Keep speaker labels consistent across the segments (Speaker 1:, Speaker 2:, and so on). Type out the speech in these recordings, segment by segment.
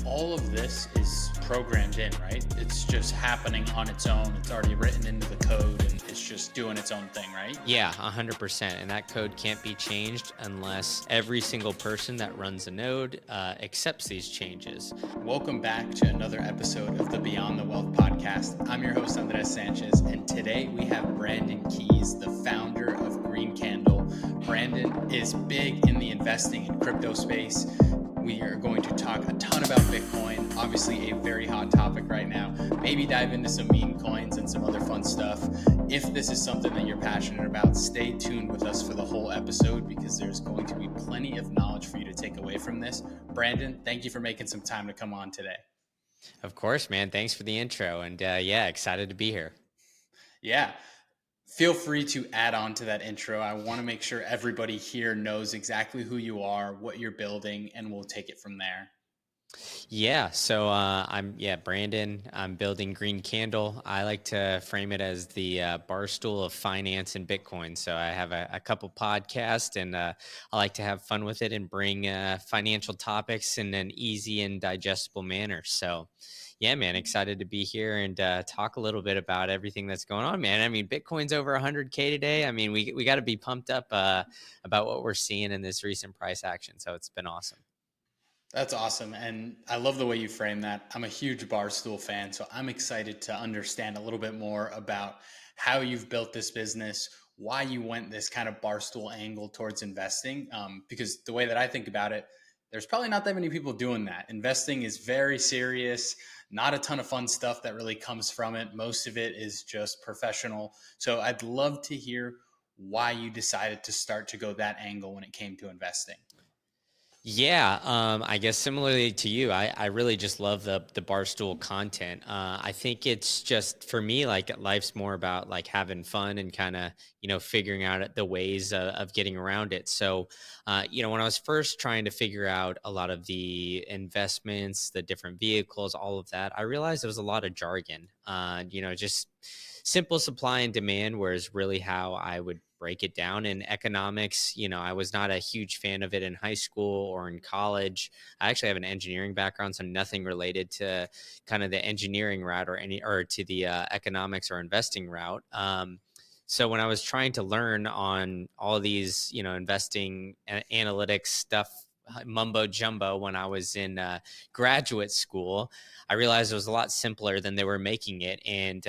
Speaker 1: all of this is programmed in, right? It's just happening on its own. It's already written into the code and it's just doing its own thing, right?
Speaker 2: Yeah, 100%. And that code can't be changed unless every single person that runs a node accepts these changes.
Speaker 1: Welcome back to another episode of the Beyond the Wealth podcast. I'm your host, Andres Sanchez, and today we have Brandon Keys, the founder of Green Candle. Brandon is big in the investing in crypto space. We are going to talk a ton about Bitcoin, obviously a very hot topic right now. Maybe dive into some meme coins and some other fun stuff. If this is something that you're passionate about, stay tuned with us for the whole episode because there's going to be plenty of knowledge for you to take away from this. Brandon, thank you for making some time to come on today.
Speaker 2: Of course, man. Thanks for the intro. And excited to be here.
Speaker 1: Yeah. Feel free to add on to that intro. I want to make sure everybody here knows exactly who you are, what you're building, and we'll take it from there.
Speaker 2: Yeah. So I'm Brandon. I'm building Green Candle. I like to frame it as the bar stool of finance and Bitcoin. So I have a couple podcasts, and I like to have fun with it and bring financial topics in an easy and digestible manner. So yeah, man, excited to be here and talk a little bit about everything that's going on, man. I mean, Bitcoin's over 100K today. I mean, we got to be pumped up about what we're seeing in this recent price action. So it's been awesome.
Speaker 1: That's awesome. And I love the way you frame that. I'm a huge Barstool fan, so I'm excited to understand a little bit more about how you've built this business, why you went this kind of Barstool angle towards investing. Because the way that I think about it, there's probably not that many people doing that. Investing is very serious, not a ton of fun stuff that really comes from it. Most of it is just professional. So I'd love to hear why you decided to start to go that angle when it came to investing.
Speaker 2: Yeah, I guess similarly to you, I really just love the Barstool content. I think it's just for me, like life's more about like having fun and kind of figuring out the ways of getting around it. So, when I was first trying to figure out a lot of the investments, the different vehicles, all of that, I realized there was a lot of jargon. Just simple supply and demand, whereas really how I would break it down in economics. I was not a huge fan of it in high school or in college. I actually have an engineering background, so nothing related to kind of the engineering route or to the economics or investing route. So when I was trying to learn on all these, investing analytics stuff, mumbo jumbo, when I was in graduate school, I realized it was a lot simpler than they were making it. And,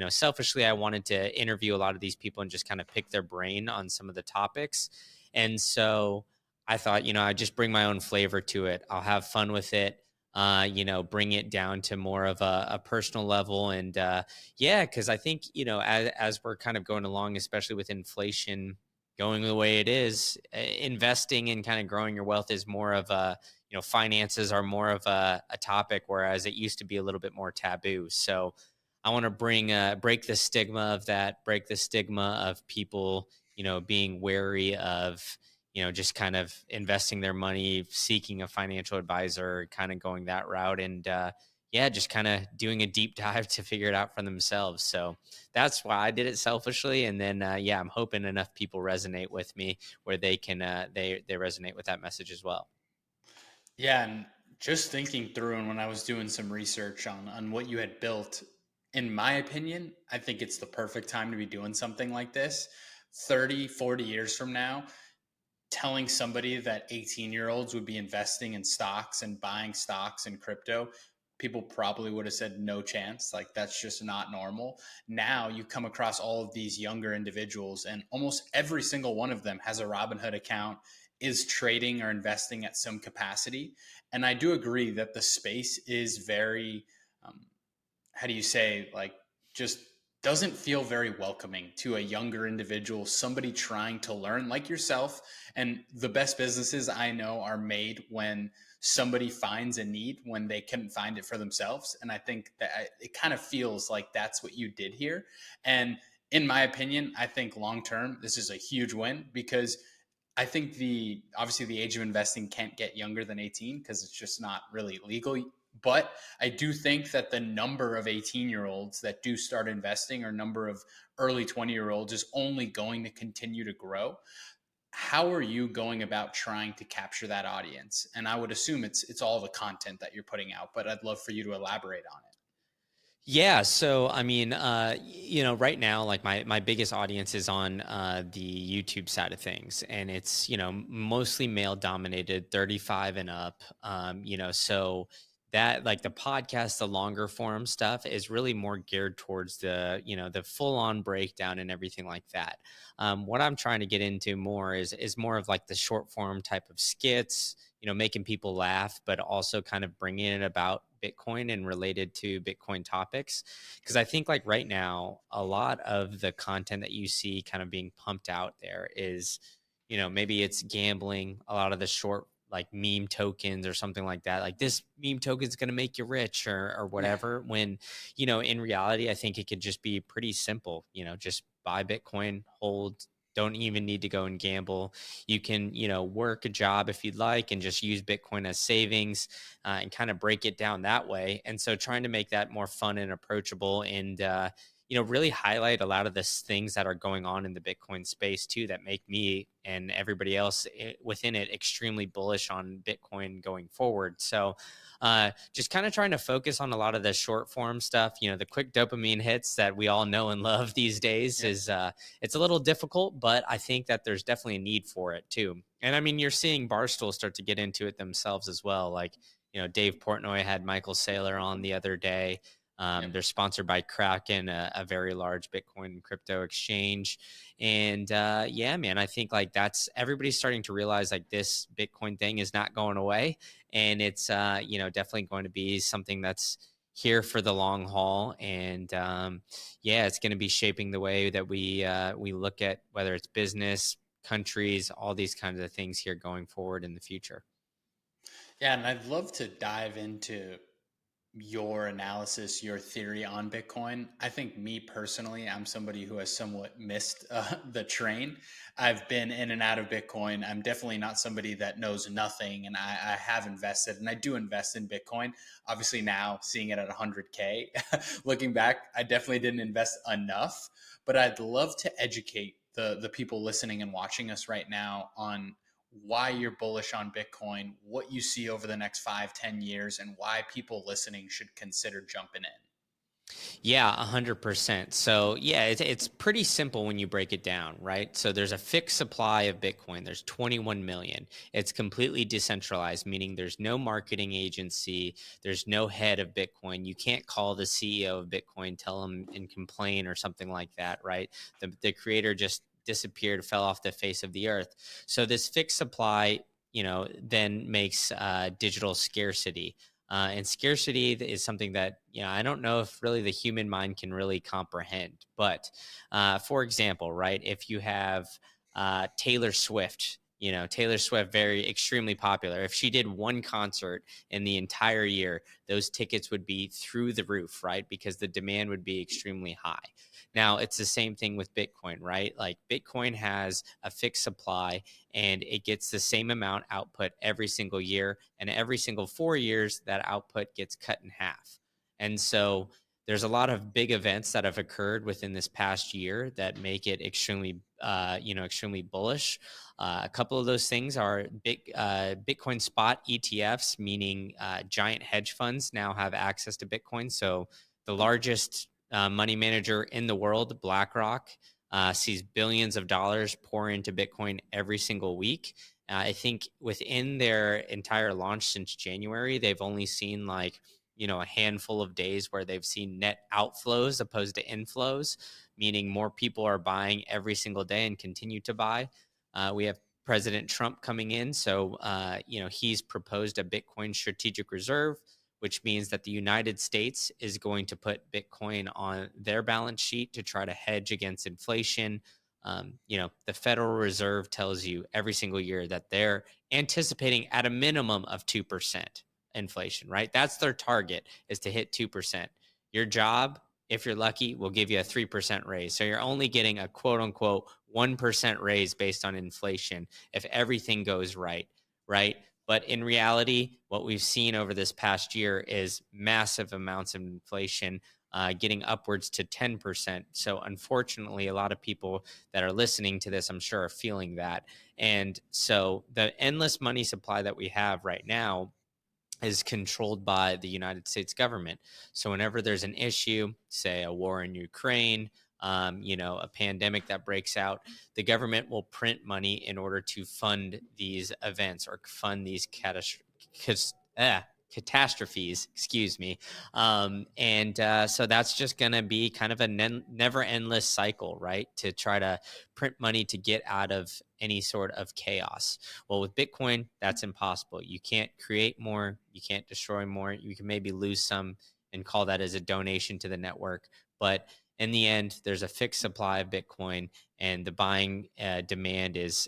Speaker 2: selfishly, I wanted to interview a lot of these people and just kind of pick their brain on some of the topics. And so I thought, I'd just bring my own flavor to it. I'll have fun with it. Bring it down to more of a personal level. And because I think, as we're kind of going along, especially with inflation going the way it is, investing and kind of growing your wealth is more of a, finances are more of a topic, whereas it used to be a little bit more taboo. So I want to break the stigma of that, break the stigma of people, being wary of, just kind of investing their money, seeking a financial advisor, kind of going that route. And just kind of doing a deep dive to figure it out for themselves. So that's why I did it selfishly. And then, I'm hoping enough people resonate with me where they can, they resonate with that message as well.
Speaker 1: Yeah, and just thinking through and when I was doing some research on what you had built, in my opinion, I think it's the perfect time to be doing something like this. 30, 40 years from now, telling somebody that 18-year-olds would be investing in stocks and buying stocks and crypto, people probably would have said no chance. Like that's just not normal. Now you come across all of these younger individuals and almost every single one of them has a Robinhood account, is trading or investing at some capacity. And I do agree that the space is very, how do you say, like just doesn't feel very welcoming to a younger individual, somebody trying to learn like yourself. And the best businesses I know are made when somebody finds a need when they couldn't find it for themselves. And I think that it kind of feels like that's what you did here. And in my opinion, I think long term, this is a huge win because I think obviously the age of investing can't get younger than 18 because it's just not really legal. But I do think that the number of 18-year-olds that do start investing or number of early 20-year-olds is only going to continue to grow. how are you going about trying to capture that audience? And I would assume it's all the content that you're putting out, but I'd love for you to elaborate on it.
Speaker 2: Yeah, so I mean, right now, like my biggest audience is on the YouTube side of things, and it's mostly male dominated, 35 and up. So that like the podcast, the longer form stuff is really more geared towards the full on breakdown and everything like that. What I'm trying to get into more is more of like the short form type of skits, making people laugh, but also kind of bringing it about Bitcoin and related to Bitcoin topics. Because I think, like, right now, a lot of the content that you see kind of being pumped out there is, maybe it's gambling, a lot of the short, like meme tokens or something like that. Like this meme token is going to make you rich or whatever. When, in reality, I think it could just be pretty simple, just buy Bitcoin, hold, don't even need to go and gamble. You can, work a job if you'd like and just use Bitcoin as savings and kind of break it down that way. And so trying to make that more fun and approachable and, really highlight a lot of the things that are going on in the Bitcoin space too that make me and everybody else within it extremely bullish on Bitcoin going forward. So, just kind of trying to focus on a lot of the short form stuff, the quick dopamine hits that we all know and love these days
Speaker 1: Yeah.
Speaker 2: is it's a little difficult, but I think that there's definitely a need for it too. And I mean, you're seeing Barstool start to get into it themselves as well. Like, Dave Portnoy had Michael Saylor on the other day.
Speaker 1: Yep.
Speaker 2: They're sponsored by Kraken, a very large Bitcoin crypto exchange. And yeah, man, I think like that's everybody's starting to realize like this Bitcoin thing is not going away. And it's, definitely going to be something that's here for the long haul. And yeah, it's going to be shaping the way that we look at whether it's business, countries, all these kinds of things here going forward in the future.
Speaker 1: Yeah, and I'd love to dive into your analysis, your theory on Bitcoin. I think me personally, I'm somebody who has somewhat missed the train. I've been in and out of Bitcoin. I'm definitely not somebody that knows nothing, and I have invested, and I do invest in Bitcoin. Obviously, now seeing it at 100K, looking back, I definitely didn't invest enough, but I'd love to educate the people listening and watching us right now on why you're bullish on Bitcoin, what you see over the next 5, 10 years, and why people listening should consider jumping in.
Speaker 2: Yeah, 100%. So, yeah, it's pretty simple when you break it down, right? So, there's a fixed supply of Bitcoin. There's 21 million. It's completely decentralized, meaning there's no marketing agency, there's no head of Bitcoin. You can't call the CEO of Bitcoin, tell him and complain or something like that, right? The creator just disappeared, fell off the face of the earth. So, this fixed supply, then makes digital scarcity. And scarcity is something that I don't know if really the human mind can really comprehend. But for example, right, if you have Taylor Swift, Taylor Swift, very extremely popular. If she did one concert in the entire year, those tickets would be through the roof, right? Because the demand would be extremely high. Now, it's the same thing with Bitcoin, right? Like Bitcoin has a fixed supply and it gets the same amount output every single year. And every single 4 years, that output gets cut in half. And so there's a lot of big events that have occurred within this past year that make it extremely bullish. A couple of those things are Bitcoin spot ETFs, meaning giant hedge funds now have access to Bitcoin. So the largest money manager in the world, BlackRock, sees billions of dollars pour into Bitcoin every single week. I think within their entire launch since January, they've only seen like, a handful of days where they've seen net outflows opposed to inflows, meaning more people are buying every single day and continue to buy. We have President Trump coming in. So, he's proposed a Bitcoin strategic reserve, which means that the United States is going to put Bitcoin on their balance sheet to try to hedge against inflation. The Federal Reserve tells you every single year that they're anticipating at a minimum of 2% inflation, right? That's their target is to hit 2%. Your job, if you're lucky, will give you a 3% raise. So you're only getting a quote unquote 1% raise based on inflation if everything goes right, right? But in reality, what we've seen over this past year is massive amounts of inflation. getting upwards to 10%. So, unfortunately, a lot of people that are listening to this, I'm sure, are feeling that. And so, the endless money supply that we have right now is controlled by the United States government. So whenever there's an issue, say a war in Ukraine, a pandemic that breaks out, the government will print money in order to fund these events or fund these catastrophes. Excuse me, and so that's just going to be kind of a never endless cycle, right? To try to print money to get out of any sort of chaos. Well, with Bitcoin, that's impossible. You can't create more, you can't destroy more. You can maybe lose some and call that as a donation to the network. But in the end, there's a fixed supply of Bitcoin, and the buying demand is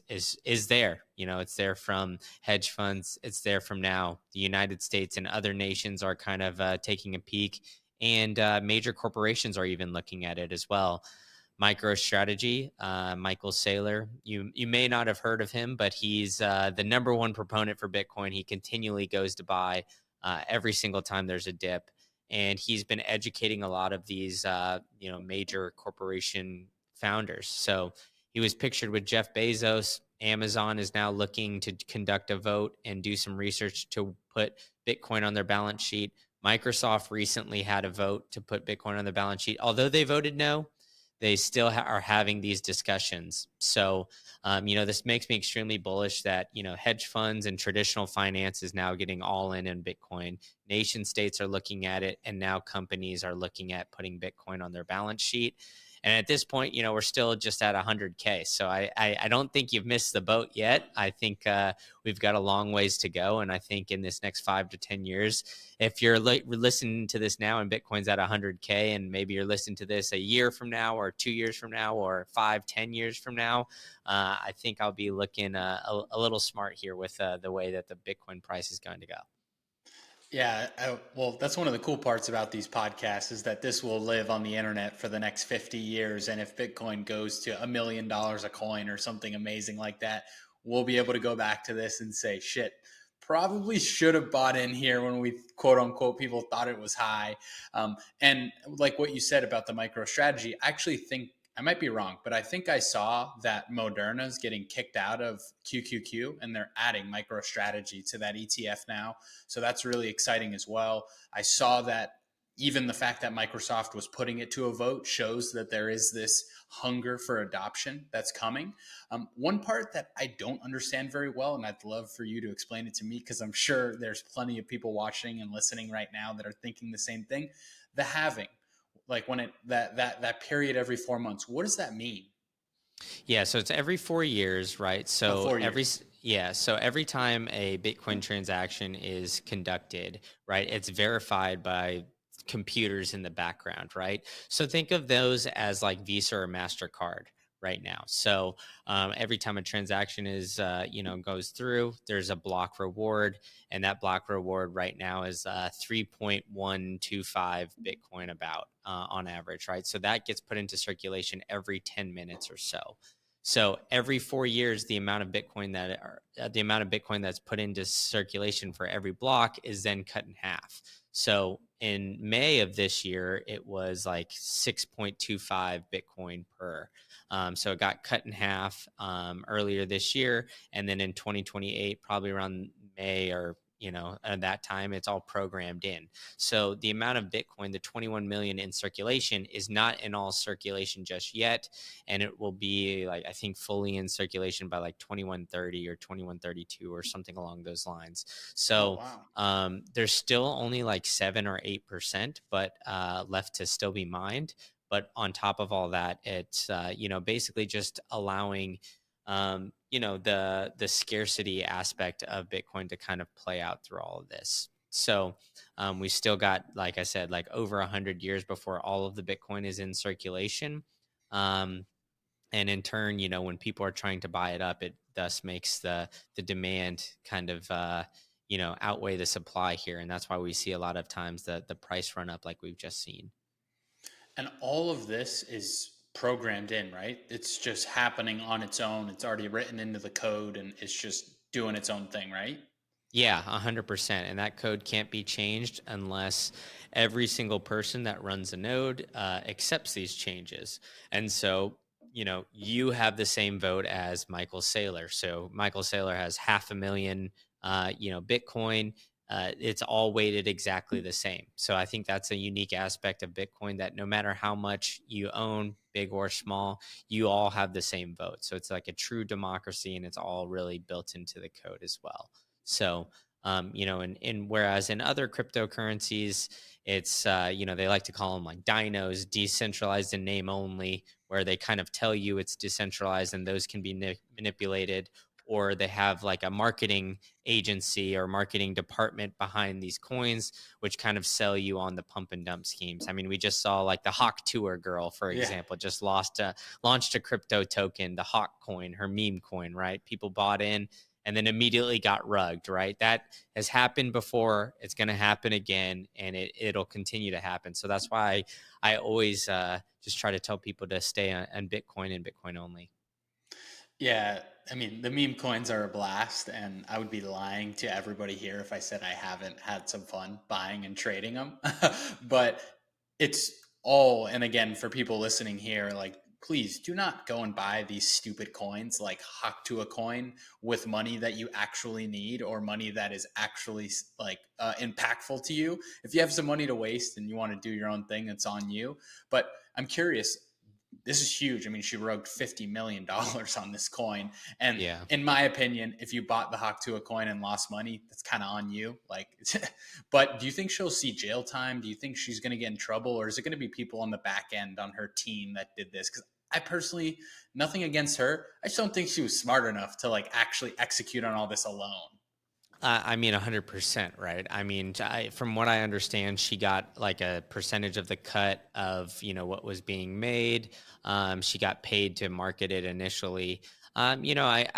Speaker 2: there. It's there from hedge funds. It's there from now. The United States and other nations are kind of taking a peek, and major corporations are even looking at it as well. MicroStrategy, Michael Saylor. You may not have heard of him, but he's the number one proponent for Bitcoin. He continually goes to buy every single time there's a dip, and he's been educating a lot of these major corporation founders. So he was pictured with Jeff Bezos. Amazon is now looking to conduct a vote and do some research to put Bitcoin on their balance sheet. Microsoft recently had a vote to put Bitcoin on the balance sheet. Although they voted no, they still are having these discussions. So, this makes me extremely bullish that, hedge funds and traditional finance is now getting all in Bitcoin. Nation states are looking at it, and now companies are looking at putting Bitcoin on their balance sheet. And at this point, we're still just at 100K. So I don't think you've missed the boat yet. I think we've got a long ways to go. And I think in this next 5 to 10 years, if you're listening to this now and Bitcoin's at 100K, and maybe you're listening to this a year from now or 2 years from now or 5, 10 years from now, I think I'll be looking a little smart here with the way that the Bitcoin price is going to go.
Speaker 1: Yeah, well, that's one of the cool parts about these podcasts is that this will live on the internet for the next 50 years. And if Bitcoin goes to $1 million a coin or something amazing like that, we'll be able to go back to this and say, shit, probably should have bought in here when we quote unquote people thought it was high. And like what you said about the MicroStrategy, I actually think I might be wrong, but I think I saw that Moderna is getting kicked out of QQQ and they're adding MicroStrategy to that ETF now. So that's really exciting as well. I saw that even the fact that Microsoft was putting it to a vote shows that there is this hunger for adoption that's coming. One part that I don't understand very well, and I'd love for you to explain it to me because I'm sure there's plenty of people watching and listening right now that are thinking the same thing. The halving, like when it that period every 4 months, what does that mean?
Speaker 2: Yeah, so it's every 4 years, right?
Speaker 1: Oh, 4 years.
Speaker 2: So every time a Bitcoin transaction is conducted, right, it's verified by computers in the background, right? So think of those as like Visa or Mastercard right now. So every time a transaction is, goes through, there's a block reward, and that block reward right now is 3.125 Bitcoin about on average, right? So that gets put into circulation every 10 minutes or so. So every 4 years, the amount of Bitcoin that's put into circulation for every block is then cut in half. So in May of this year, it was like 6.25 Bitcoin per. So it got cut in half earlier this year, and then in 2028, probably around May or at that time, it's all programmed in. So the amount of Bitcoin, the 21 million in circulation, is not in all circulation just yet, and it will be like I think fully in circulation by like 2130 or 2132 or something along those lines.
Speaker 1: Oh,
Speaker 2: So
Speaker 1: wow.
Speaker 2: there's still only like 7 or 8%, but left to still be mined. But on top of all that, it's basically just allowing the scarcity aspect of Bitcoin to kind of play out through all of this. So we still got, like I said, like over 100 years before all of the Bitcoin is in circulation. Um, and in turn, when people are trying to buy it up, it thus makes the demand kind of outweigh the supply here, and that's why we see a lot of times the price run up like we've just seen.
Speaker 1: And all of this is programmed in, right? It's just happening on its own. It's already written into the code and it's just doing its own thing, right?
Speaker 2: Yeah, 100%. And that code can't be changed unless every single person that runs a node accepts these changes. And so, you have the same vote as Michael Saylor. So Michael Saylor has 500,000, Bitcoin. It's all weighted exactly the same. So I think that's a unique aspect of Bitcoin, that no matter how much you own, big or small, you all have the same vote. So it's like a true democracy, and it's all really built into the code as well. So, and whereas in other cryptocurrencies, it's, they like to call them like dinos, decentralized in name only, where they kind of tell you it's decentralized and those can be manipulated, or they have like a marketing agency or marketing department behind these coins, which kind of sell you on the pump and dump schemes. I mean, we just saw like the Hawk Tour girl, for
Speaker 1: Yeah.
Speaker 2: example, just launched a crypto token, the Hawk coin, her meme coin, right? People bought in and then immediately got rugged, right? That has happened before. It's going to happen again, and it'll continue to happen. So that's why I always just try to tell people to stay on Bitcoin and Bitcoin only.
Speaker 1: Yeah, I mean, the meme coins are a blast, and I would be lying to everybody here if I said I haven't had some fun buying and trading them. But it's all, and again, for people listening here, like, please do not go and buy these stupid coins like Hawk to a coin with money that you actually need or money that is actually like impactful to you. If you have some money to waste and you want to do your own thing, it's on you. But I'm curious, this is huge. I mean, she rugged $50 million on this coin. And
Speaker 2: Yeah.
Speaker 1: in my opinion, if you bought the Hawk to a coin and lost money, that's kind of on you. Like, but do you think she'll see jail time? Do you think she's going to get in trouble? Or is it going to be people on the back end on her team that did this? Because I personally, nothing against her. I just don't think she was smart enough to like actually execute on all this alone.
Speaker 2: I mean, 100%, right? I mean, from what I understand, she got like a percentage of the cut of, what was being made. She got paid to market it initially. I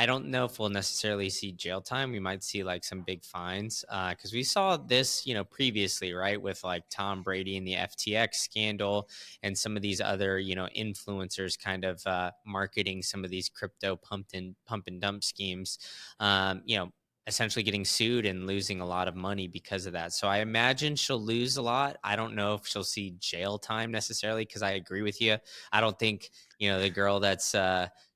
Speaker 2: don't know if we'll necessarily see jail time. We might see like some big fines, because we saw this, previously, right? With like Tom Brady and the FTX scandal and some of these other, influencers kind of marketing some of these crypto pump and dump schemes. Essentially getting sued and losing a lot of money because of that. So I imagine she'll lose a lot. I don't know if she'll see jail time necessarily, because I agree with you. I don't think, the girl that's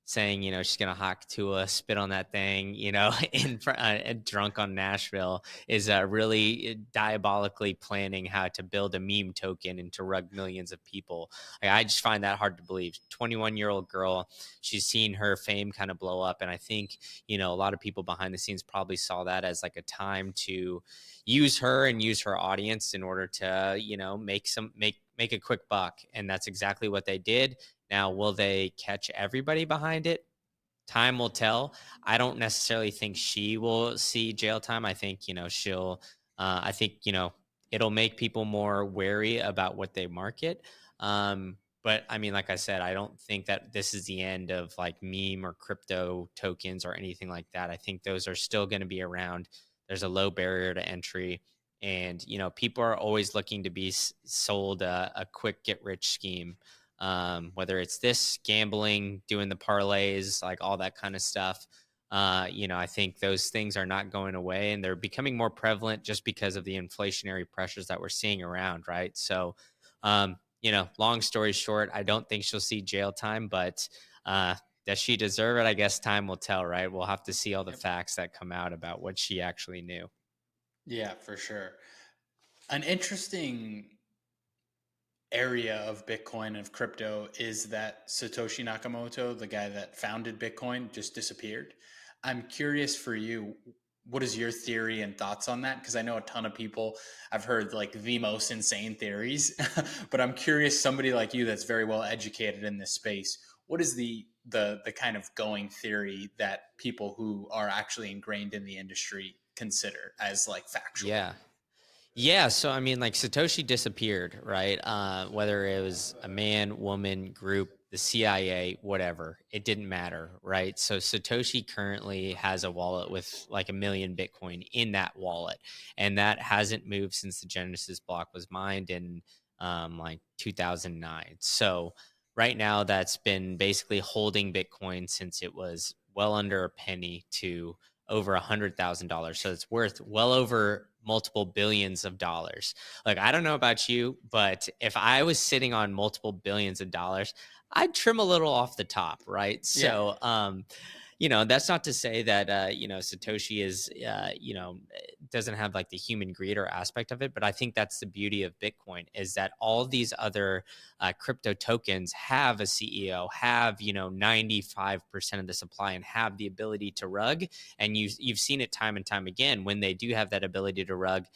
Speaker 2: saying, she's going to Hawk to spit on that thing, in front, drunk on Nashville, is really diabolically planning how to build a meme token and to rug millions of people. Like, I just find that hard to believe. 21-year-old girl, she's seen her fame kind of blow up. And I think, a lot of people behind the scenes probably saw that as like a time to use her and use her audience in order to, make a quick buck. And that's exactly what they did. Now, will they catch everybody behind it? Time will tell. I don't necessarily think she will see jail time. I think, I think, it'll make people more wary about what they market. But I mean, like I said, I don't think that this is the end of like meme or crypto tokens or anything like that. I think those are still going to be around. There's a low barrier to entry. And, people are always looking to be sold a quick get rich scheme, whether it's this gambling, doing the parlays, like all that kind of stuff. I think those things are not going away, and they're becoming more prevalent just because of the inflationary pressures that we're seeing around, right? So, long story short, I don't think she'll see jail time, but does she deserve it? I guess time will tell, right? We'll have to see all the
Speaker 1: Yep.
Speaker 2: facts that come out about what she actually knew.
Speaker 1: Yeah, for sure. An interesting area of Bitcoin of crypto is that Satoshi Nakamoto, the guy that founded Bitcoin, just disappeared. I'm curious for you, what is your theory and thoughts on that? Because I know a ton of people, I've heard like the most insane theories, but I'm curious, somebody like you that's very well educated in this space, what is the kind of going theory that people who are actually ingrained in the industry consider as like factual?
Speaker 2: Yeah. Yeah, so I mean, like Satoshi disappeared, right? Whether it was a man, woman, group, the CIA, whatever, it didn't matter, right? So Satoshi currently has a wallet with like 1 million Bitcoin in that wallet, and that hasn't moved since the Genesis block was mined in like 2009. So right now, that's been basically holding Bitcoin since it was well under a penny to over $100,000. So it's worth well over multiple billions of dollars. Like, I don't know about you, but if I was sitting on multiple billions of dollars, I'd trim a little off the top, right?
Speaker 1: Yeah.
Speaker 2: So, that's not to say that Satoshi is doesn't have like the human greed or aspect of it, but I think that's the beauty of Bitcoin is that all these other crypto tokens have a CEO, have 95% of the supply, and have the ability to rug. And you've seen it time and time again when they do have that ability to rug.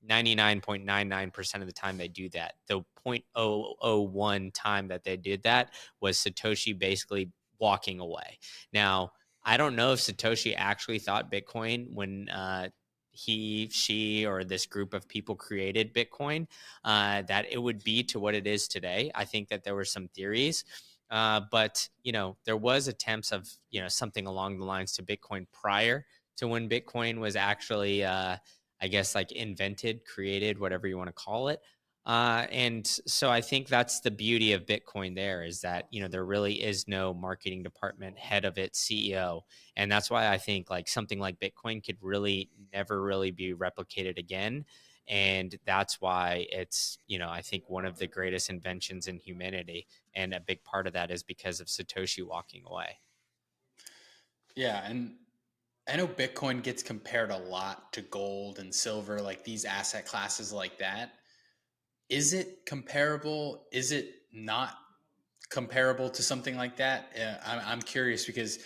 Speaker 2: 99.99% of the time they do that. The 0.001 time that they did that was Satoshi basically walking away. Now, I don't know if Satoshi actually thought Bitcoin when she, or this group of people created Bitcoin, that it would be to what it is today. I think that there were some theories, but there was attempts of something along the lines to Bitcoin prior to when Bitcoin was actually, I guess, like invented, created, whatever you want to call it. And so I think that's the beauty of Bitcoin there is that, there really is no marketing department, head of it, CEO. And that's why I think like something like Bitcoin could really never really be replicated again. And that's why it's, I think one of the greatest inventions in humanity. And a big part of that is because of Satoshi walking away.
Speaker 1: Yeah. And I know Bitcoin gets compared a lot to gold and silver, like these asset classes like that. Is it comparable? Is it not comparable to something like that? I'm curious because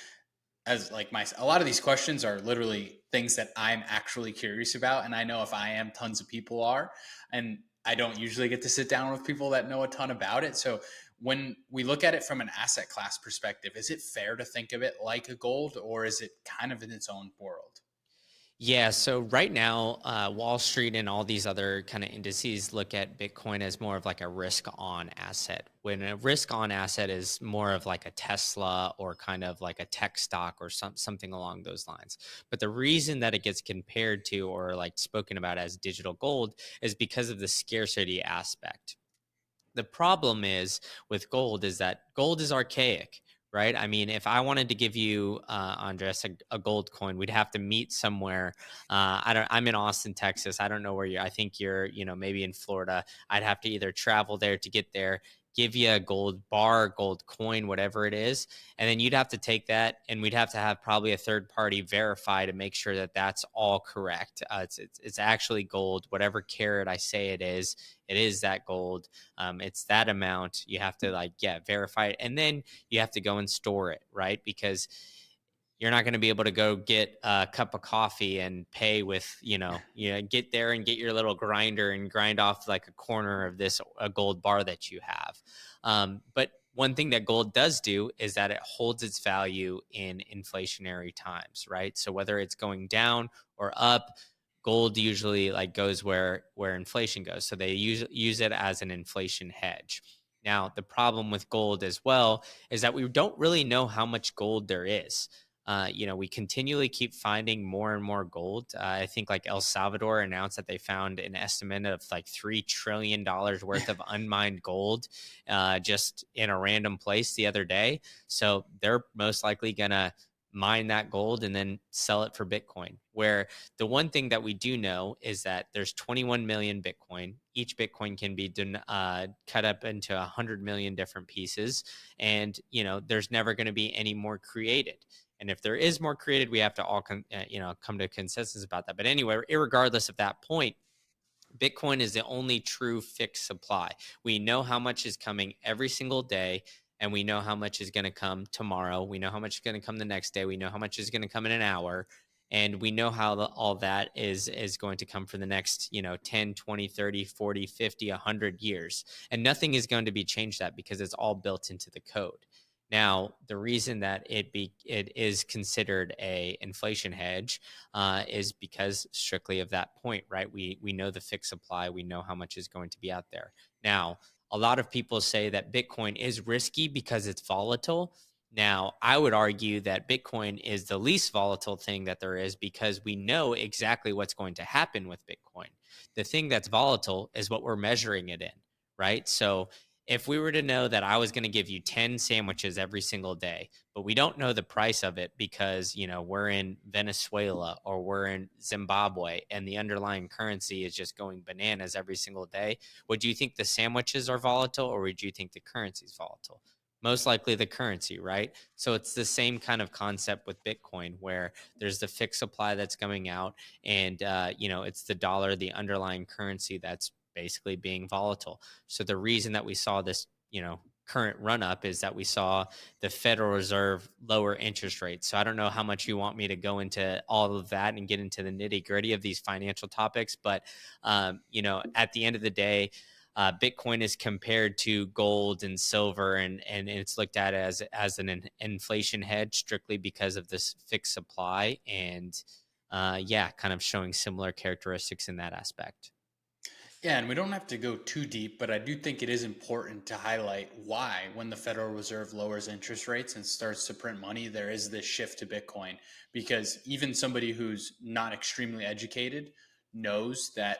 Speaker 1: as like a lot of these questions are literally things that I'm actually curious about, and I know if I am, tons of people are, and I don't usually get to sit down with people that know a ton about it. So when we look at it from an asset class perspective, is it fair to think of it like a gold, or is it kind of in its own world?
Speaker 2: Yeah, so right now, Wall Street and all these other kind of indices look at Bitcoin as more of like a risk on asset. When a risk on asset is more of like a Tesla or kind of like a tech stock or something along those lines. But the reason that it gets compared to or like spoken about as digital gold is because of the scarcity aspect. The problem is with gold is that gold is archaic, right? I mean, if I wanted to give you, Andres, a gold coin, we'd have to meet somewhere. I'm in Austin, Texas. I don't know where you're. I think you're, maybe in Florida. I'd have to either travel there to get there, give you a gold bar, gold coin, whatever it is, and then you'd have to take that, and we'd have to have probably a third party verify to make sure that that's all correct. It's actually gold, whatever carat I say it is. It is that gold. It's that amount. You have to verify it, and then you have to go and store it, right? Because you're not going to be able to go get a cup of coffee and pay with, get there and get your little grinder and grind off like a corner of this a gold bar that you have. But one thing that gold does do is that it holds its value in inflationary times, right? So whether it's going down or up, gold usually like goes where inflation goes. So they use it as an inflation hedge. Now, the problem with gold as well is that we don't really know how much gold there is. We continually keep finding more and more gold. I think like El Salvador announced that they found an estimate of like $3 trillion worth of unmined gold just in a random place the other day. So they're most likely going to mine that gold and then sell it for Bitcoin. Where the one thing that we do know is that there's 21 million Bitcoin. Each Bitcoin can be cut up into 100 million different pieces. And, there's never going to be any more created. And if there is more created, we have to all come to a consensus about that. But anyway, regardless of that point, Bitcoin is the only true fixed supply. We know how much is coming every single day, and we know how much is going to come tomorrow. We know how much is going to come the next day. We know how much is going to come in an hour. And we know how all that is going to come for the next, 10, 20, 30, 40, 50, 100 years. And nothing is going to be changed that because it's all built into the code. Now, the reason that it is considered a inflation hedge is because strictly of that point, right? We know the fixed supply, we know how much is going to be out there. Now, a lot of people say that Bitcoin is risky because it's volatile. Now, I would argue that Bitcoin is the least volatile thing that there is because we know exactly what's going to happen with Bitcoin. The thing that's volatile is what we're measuring it in, right? So if we were to know that I was going to give you 10 sandwiches every single day, but we don't know the price of it because, we're in Venezuela or we're in Zimbabwe and the underlying currency is just going bananas every single day, would you think the sandwiches are volatile or would you think the currency is volatile? Most likely the currency, right? So it's the same kind of concept with Bitcoin where there's the fixed supply that's coming out and, it's the dollar, the underlying currency that's basically being volatile. So the reason that we saw this, current run up is that we saw the Federal Reserve lower interest rates. So I don't know how much you want me to go into all of that and get into the nitty gritty of these financial topics, but at the end of the day, Bitcoin is compared to gold and silver, and it's looked at as an inflation hedge strictly because of this fixed supply, and yeah, kind of showing similar characteristics in that aspect.
Speaker 1: Yeah, and we don't have to go too deep, but I do think it is important to highlight why, when the Federal Reserve lowers interest rates and starts to print money, there is this shift to Bitcoin. Because even somebody who's not extremely educated knows that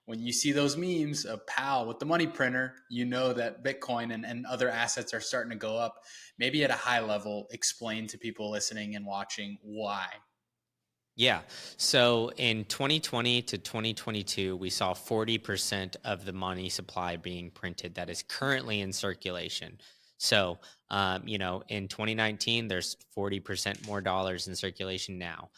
Speaker 1: when you see those memes of Pal with the money printer, you know that Bitcoin and other assets are starting to go up. Maybe at a high level, explain to people listening and watching why.
Speaker 2: Yeah. So in 2020 to 2022, we saw 40% of the money supply being printed that is currently in circulation. So, in 2019, there's 40% more dollars in circulation now.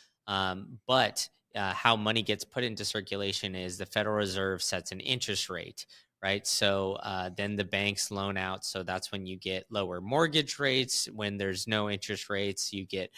Speaker 2: But how money gets put into circulation is the Federal Reserve sets an interest rate, right? So then the banks loan out. So that's when you get lower mortgage rates. When there's no interest rates, you get,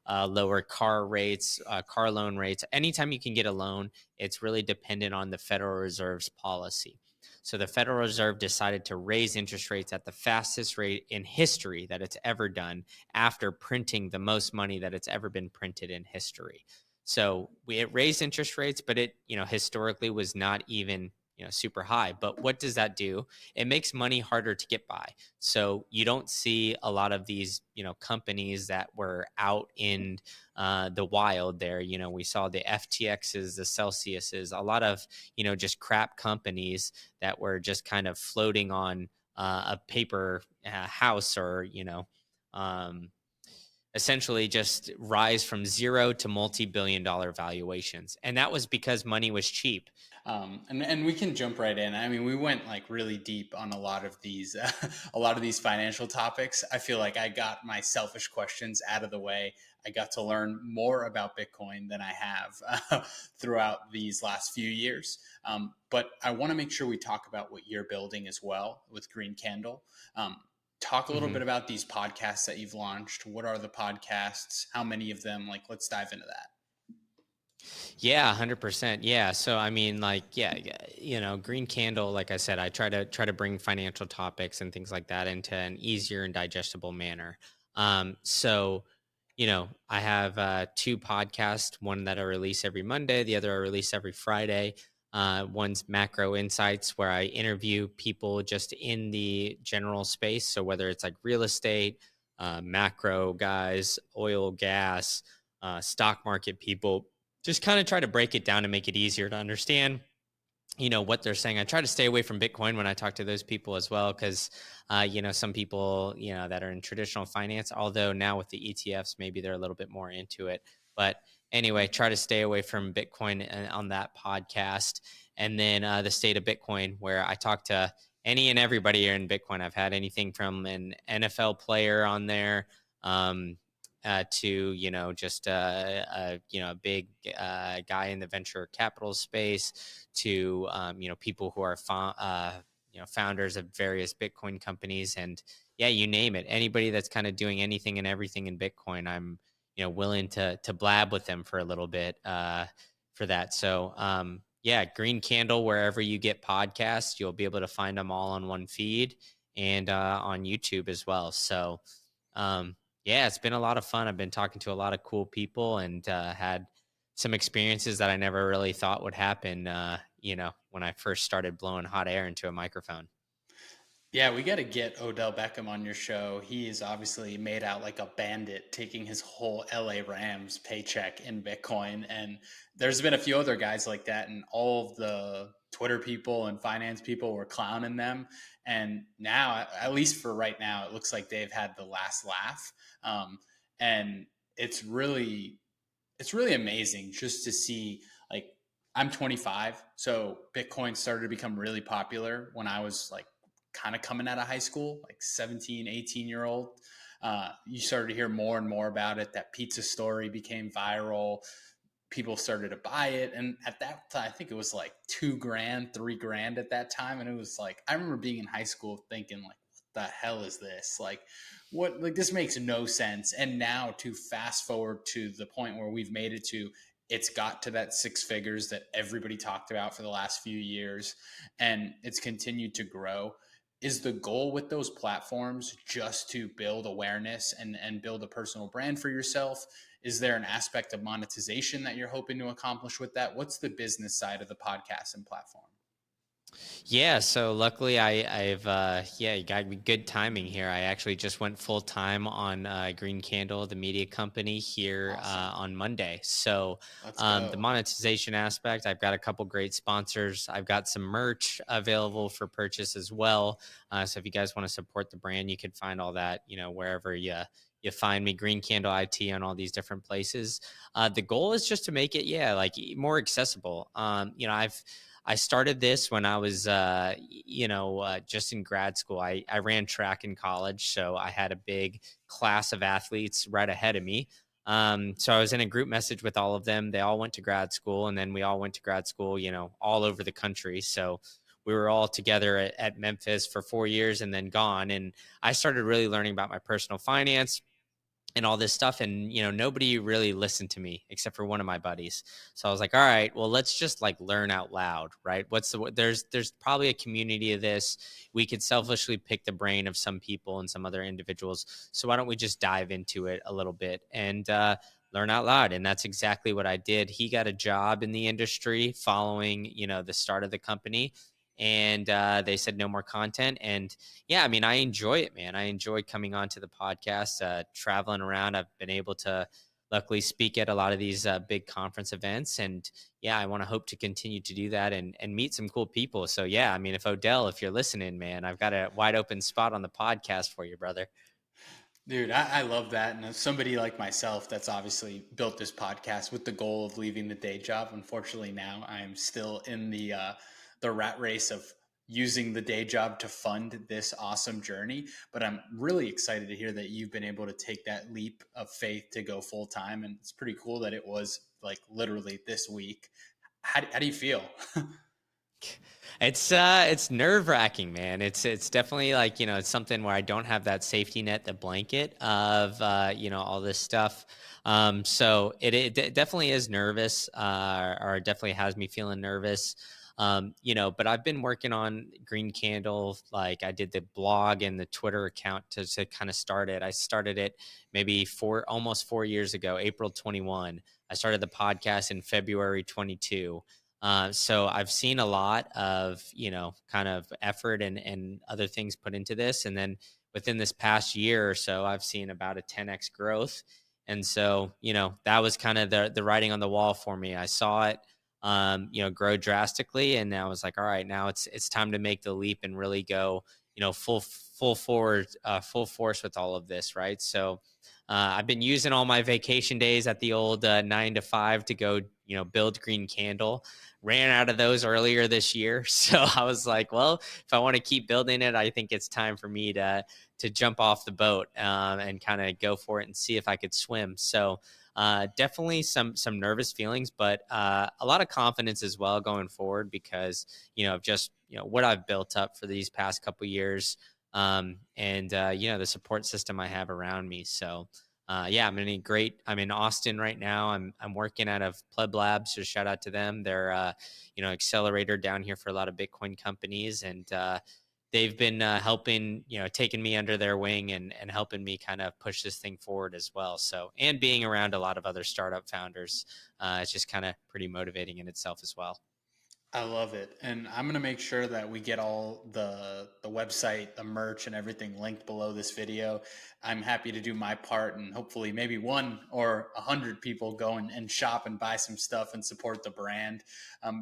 Speaker 2: lower car rates, car loan rates. Anytime you can get a loan, it's really dependent on the Federal Reserve's policy. So the Federal Reserve decided to raise interest rates at the fastest rate in history that it's ever done after printing the most money that it's ever been printed in history. So it raised interest rates, but it, historically was not even, super high. But what does that do? It makes money harder to get by. So you don't see a lot of these, companies that were out in the wild there. We saw the FTXs, the Celsiuses, a lot of, just crap companies that were just kind of floating on a paper house or, um, essentially just rise from zero to multi-billion-dollar valuations. And that was because money was cheap.
Speaker 1: And we can jump right in. I mean, we went like really deep on a lot of these a lot of these financial topics. I feel like I got my selfish questions out of the way. I got to learn more about Bitcoin than I have throughout these last few years. But I want to make sure we talk about what you're building as well with Green Candle. Um, Talk a little
Speaker 2: Mhm.
Speaker 1: bit about these podcasts that you've launched. What are the podcasts? How many of them? Like, let's dive into that.
Speaker 2: Yeah, 100%. Yeah. So I mean, like, yeah, yeah, Green Candle, like I said, I try to bring financial topics and things like that into an easier and digestible manner. So I have two podcasts, one that I release every Monday, the other I release every Friday. One's Macro Insights, where I interview people just in the general space. So whether it's like real estate, macro guys, oil, gas, stock market people, just kind of try to break it down and make it easier to understand what they're saying. I try to stay away from Bitcoin when I talk to those people as well, because some people that are in traditional finance, although now with the ETFs maybe they're a little bit more into it, but anyway, try to stay away from Bitcoin on that podcast. And then the state of Bitcoin, where I talk to any and everybody here in Bitcoin. I've had anything from an NFL player on there, um, to just a big guy in the venture capital space, to people who are founders of various Bitcoin companies, and yeah, you name it, anybody that's kind of doing anything and everything in Bitcoin, I'm willing to blab with them for a little bit for that. So yeah, Green Candle, wherever you get podcasts, you'll be able to find them all on one feed, and on YouTube as well. So um, yeah, it's been a lot of fun. I've been talking to a lot of cool people, and had some experiences that I never really thought would happen, when I first started blowing hot air into a microphone.
Speaker 1: Yeah, we got to get Odell Beckham on your show. He is obviously made out like a bandit, taking his whole LA Rams paycheck in Bitcoin. And there's been a few other guys like that, and all of the Twitter people and finance people were clowning them. And now, at least for right now, it looks like they've had the last laugh. And it's really it's really amazing just to see, like, I'm 25, so Bitcoin started to become really popular when I was like kind of coming out of high school, like 17, 18-year old. You started to hear more and more about it. That pizza story became viral. People started to buy it, and at that time I think it was like 2 grand, 3 grand at that time. And it was like, I remember being in high school thinking, like, what the hell is this? Like, what, like, this makes no sense. And now to fast forward to the point where we've made it to, it's got to that six figures that everybody talked about for the last few years, and it's continued to grow. Is the goal with those platforms just to build awareness and build a personal brand for yourself? Is there an aspect of monetization that you're hoping to accomplish with that? What's the business side of the podcast and platform?
Speaker 2: Yeah, so luckily I've yeah, you got me good timing here. I actually just went full time on Green Candle, the media company here
Speaker 1: Awesome.
Speaker 2: on Monday. So
Speaker 1: Let's
Speaker 2: the
Speaker 1: go.
Speaker 2: monetization aspect, I've got a couple great sponsors. I've got some merch available for purchase as well. So if you guys want to support the brand, you can find all that, wherever you find me, Green Candle IT, on all these different places. The goal is just to make it, yeah, like more accessible. I started this when I was, just in grad school. I ran track in college, so I had a big class of athletes right ahead of me. So I was in a group message with all of them. They all went to grad school, and then we all went to grad school, all over the country. So we were all together at Memphis for 4 years and then gone. And I started really learning about my personal finance and all this stuff, and nobody really listened to me except for one of my buddies. So I was like, all right, well, let's just like learn out loud, right? There's probably a community of this. We could selfishly pick the brain of some people and some other individuals, so why don't we just dive into it a little bit and learn out loud? And that's exactly what I did. He got a job in the industry following the start of the company, and they said no more content. And yeah, I mean, I enjoy it, man. I enjoy coming onto the podcast, traveling around. I've been able to luckily speak at a lot of these big conference events. And yeah, I want to hope to continue to do that and meet some cool people. So yeah, I mean, if Odell, if you're listening, man, I've got a wide open spot on the podcast for you, brother.
Speaker 1: Dude, I love that. And as somebody like myself that's obviously built this podcast with the goal of leaving the day job, unfortunately now I am still in the rat race of using the day job to fund this awesome journey. But I'm really excited to hear that you've been able to take that leap of faith to go full time. And it's pretty cool that it was like literally this week. How do you feel?
Speaker 2: It's nerve-wracking, man. It's definitely like, it's something where I don't have that safety net, the blanket of all this stuff. So it definitely is nervous, or it definitely has me feeling nervous. But I've been working on Green Candle. Like, I did the blog and the Twitter account to kind of start it. I started it maybe almost 4 years ago, April 21. I started the podcast in February 22. So I've seen a lot of, kind of effort and other things put into this. And then within this past year or so, I've seen about a 10x growth. And so, that was kind of the writing on the wall for me. I saw it, grow drastically. And I was like, all right, now it's time to make the leap and really go, full forward, full force with all of this. Right. So, I've been using all my vacation days at the old 9 to 5 to go, build Green Candle. Ran out of those earlier this year. So I was like, well, if I want to keep building it, I think it's time for me to jump off the boat, and kind of go for it and see if I could swim. So definitely some nervous feelings, but a lot of confidence as well going forward, because of just what I've built up for these past couple years, and the support system I have around me. So yeah, I'm in Austin right now. I'm working out of Pleb Labs, so shout out to them. They're accelerator down here for a lot of Bitcoin companies, and they've been helping, taking me under their wing and helping me kind of push this thing forward as well. So, and being around a lot of other startup founders, it's just kind of pretty motivating in itself as well.
Speaker 1: I love it. And I'm going to make sure that we get all the website, the merch and everything linked below this video. I'm happy to do my part, and hopefully maybe 1 or 100 people go and shop and buy some stuff and support the brand.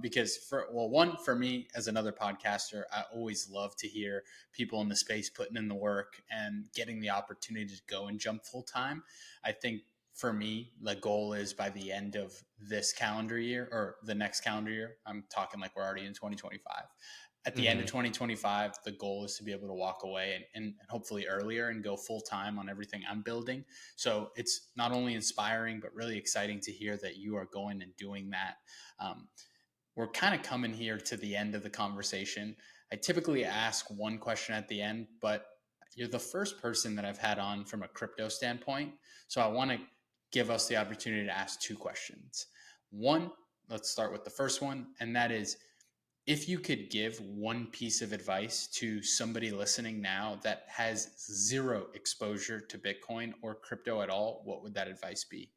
Speaker 1: Because one, for me as another podcaster, I always love to hear people in the space putting in the work and getting the opportunity to go and jump full time. I think for me, the goal is by the end of this calendar year or the next calendar year, I'm talking like we're already in 2025. At the end of
Speaker 2: Hmm.
Speaker 1: 2025, the goal is to be able to walk away and hopefully earlier and go full time on everything I'm building. So it's not only inspiring, but really exciting to hear that you are going and doing that. Um, we're kind of coming here to the end of the conversation. I typically ask one question at the end, but you're the first person that I've had on from a crypto standpoint. So I want to give us the opportunity to ask two questions. One, let's start with the first one, and that is if you could give one piece of advice to somebody listening now that has zero exposure to Bitcoin or crypto at all, what would that advice be?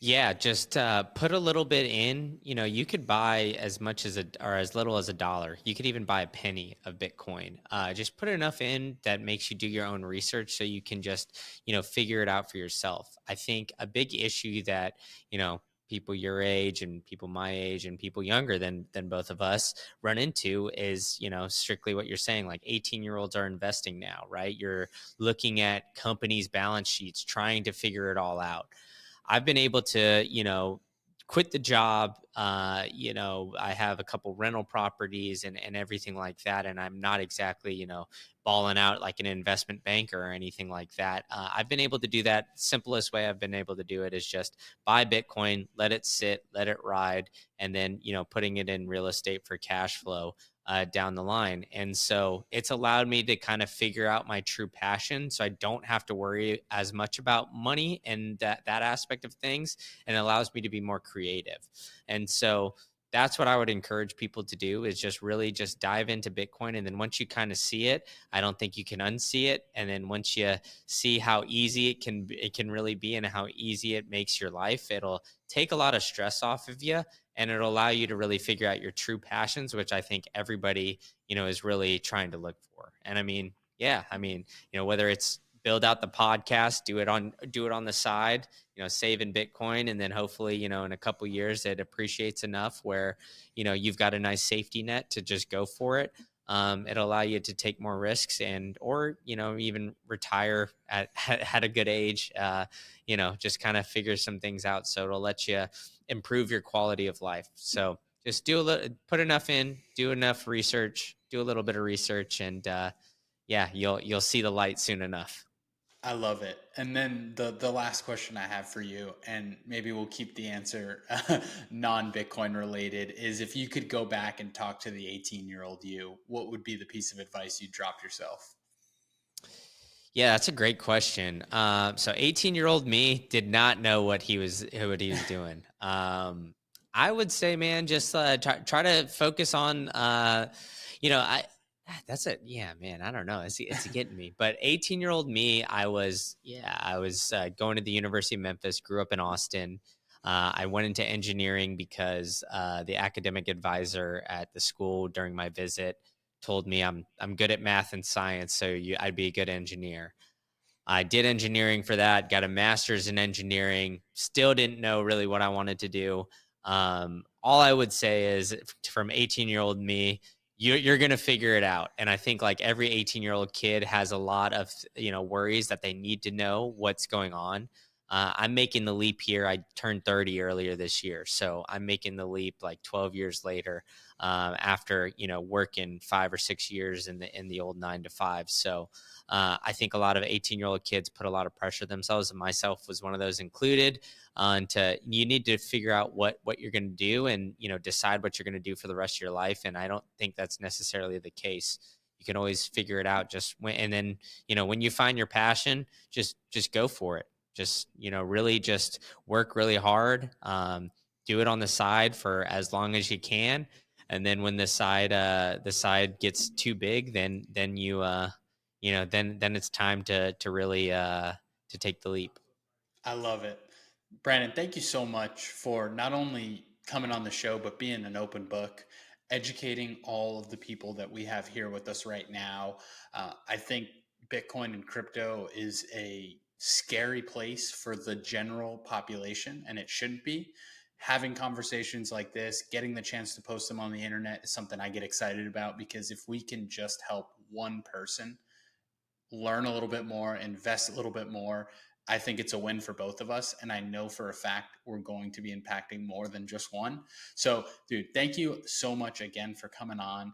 Speaker 2: Yeah, just put a little bit in. You could buy as much as or as little as $1. You could even buy a penny of Bitcoin. Just put enough in that makes you do your own research, so you can just figure it out for yourself. I think a big issue that people your age and people my age and people younger than both of us run into is strictly what you're saying. Like 18-year-olds are investing now, right? You're looking at companies' balance sheets, trying to figure it all out. I've been able to, quit the job. I have a couple rental properties and everything like that. And I'm not exactly, balling out like an investment banker or anything like that. I've been able to do that. Simplest way I've been able to do it is just buy Bitcoin, let it sit, let it ride, and then, putting it in real estate for cash flow down the line. And so it's allowed me to kind of figure out my true passion. So I don't have to worry as much about money and that aspect of things. And it allows me to be more creative. And so that's what I would encourage people to do is just really just dive into Bitcoin. And then once you kind of see it, I don't think you can unsee it. And then once you see how easy it can really be and how easy it makes your life, it'll take a lot of stress off of you, and it'll allow you to really figure out your true passions, which I think everybody is really trying to look for. And I mean, yeah, I mean, whether it's build out the podcast, do it on the side, save in Bitcoin, and then hopefully in a couple years it appreciates enough where you've got a nice safety net to just go for it. It'll allow you to take more risks, and or even retire at a good age, just kind of figure some things out, so it'll let you improve your quality of life. So just do a little, put enough in, do enough research, do a little bit of research, and yeah, you'll see the light soon enough.
Speaker 1: I love it. And then the last question I have for you, and maybe we'll keep the answer non-Bitcoin related, is if you could go back and talk to the 18-year-old you, what would be the piece of advice you'd drop yourself?
Speaker 2: Yeah, that's a great question. So 18-year-old me did not know what he was doing. I would say, man, just try to focus on, I. That's it. Yeah, man. I don't know. It's getting me. But 18-year-old me, I was going to the University of Memphis. Grew up in Austin. I went into engineering because the academic advisor at the school during my visit told me I'm good at math and science, so I'd be a good engineer. I did engineering for that, got a master's in engineering, still didn't know really what I wanted to do. All I would say is from 18-year-old me, you're going to figure it out. And I think like every 18-year-old kid has a lot of, worries that they need to know what's going on. I'm making the leap here. I turned 30 earlier this year. So I'm making the leap like 12 years later, after, working 5 or 6 years in the old 9 to 5. So, I think a lot of 18-year-old kids put a lot of pressure themselves, and myself was one of those included. And you need to figure out what you're going to do, and decide what you're going to do for the rest of your life. And I don't think that's necessarily the case. You can always figure it out. And then when you find your passion, just go for it. Just really just work really hard. Do it on the side for as long as you can, and then when the side gets too big, then then it's time to really to take the leap.
Speaker 1: I love it. Brandon, thank you so much for not only coming on the show, but being an open book, educating all of the people that we have here with us right now. I think Bitcoin and crypto is a scary place for the general population, and it shouldn't be. Having conversations like this, getting the chance to post them on the internet is something I get excited about, because if we can just help one person learn a little bit more, invest a little bit more, I think it's a win for both of us. And I know for a fact we're going to be impacting more than just one. So, dude, thank you so much again for coming on.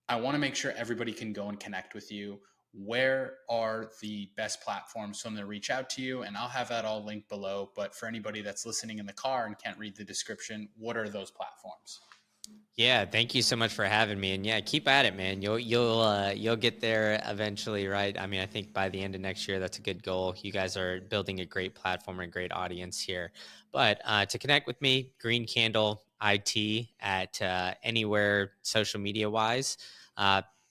Speaker 1: I want to make sure everybody can go and connect with you. Where are the best platforms for them to reach out to you? And I'll have that all linked below. But for anybody that's listening in the car and can't read the description, what are those platforms?
Speaker 2: Yeah, thank you so much for having me. And yeah, keep at it, man. You'll get there eventually, right? I mean, I think by the end of next year, that's a good goal. You guys are building a great platform and a great audience here. But to connect with me, Green Candle IT at anywhere social media wise.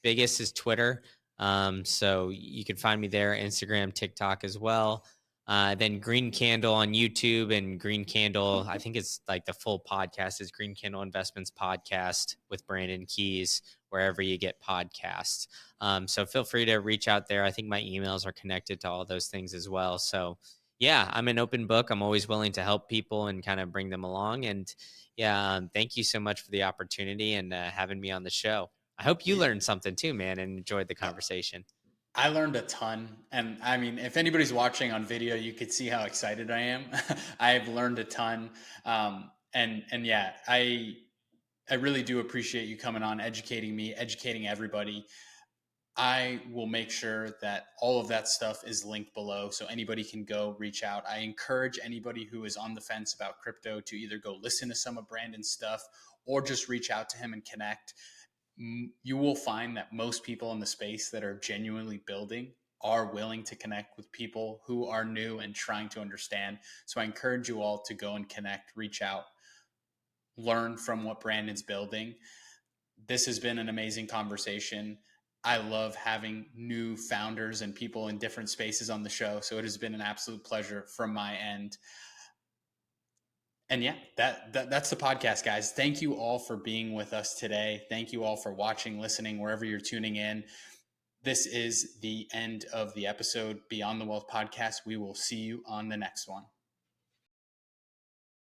Speaker 2: Biggest is Twitter. So you can find me there, Instagram, TikTok as well. Then Green Candle on YouTube, and Green Candle, I think it's like the full podcast is Green Candle Investments Podcast with Brandon Keys, wherever you get podcasts. So feel free to reach out there. I think my emails are connected to all those things as well. So yeah, I'm an open book. I'm always willing to help people and kind of bring them along. And yeah, thank you so much for the opportunity and having me on the show. I hope you learned something too, man, and enjoyed the conversation.
Speaker 1: I learned a ton. And I mean, if anybody's watching on video, you could see how excited I am. I've learned a ton. And yeah, I really do appreciate you coming on, educating me, educating everybody. I will make sure that all of that stuff is linked below so anybody can go reach out. I encourage anybody who is on the fence about crypto to either go listen to some of Brandon's stuff or just reach out to him and connect. You will find that most people in the space that are genuinely building are willing to connect with people who are new and trying to understand. So I encourage you all to go and connect, reach out, learn from what Brandon's building. This has been an amazing conversation. I love having new founders and people in different spaces on the show. So it has been an absolute pleasure from my end. And yeah, that's the podcast, guys. Thank you all for being with us today. Thank you all for watching, listening, wherever you're tuning in. This is the end of the episode, Beyond the Wealth podcast. We will see you on the next one.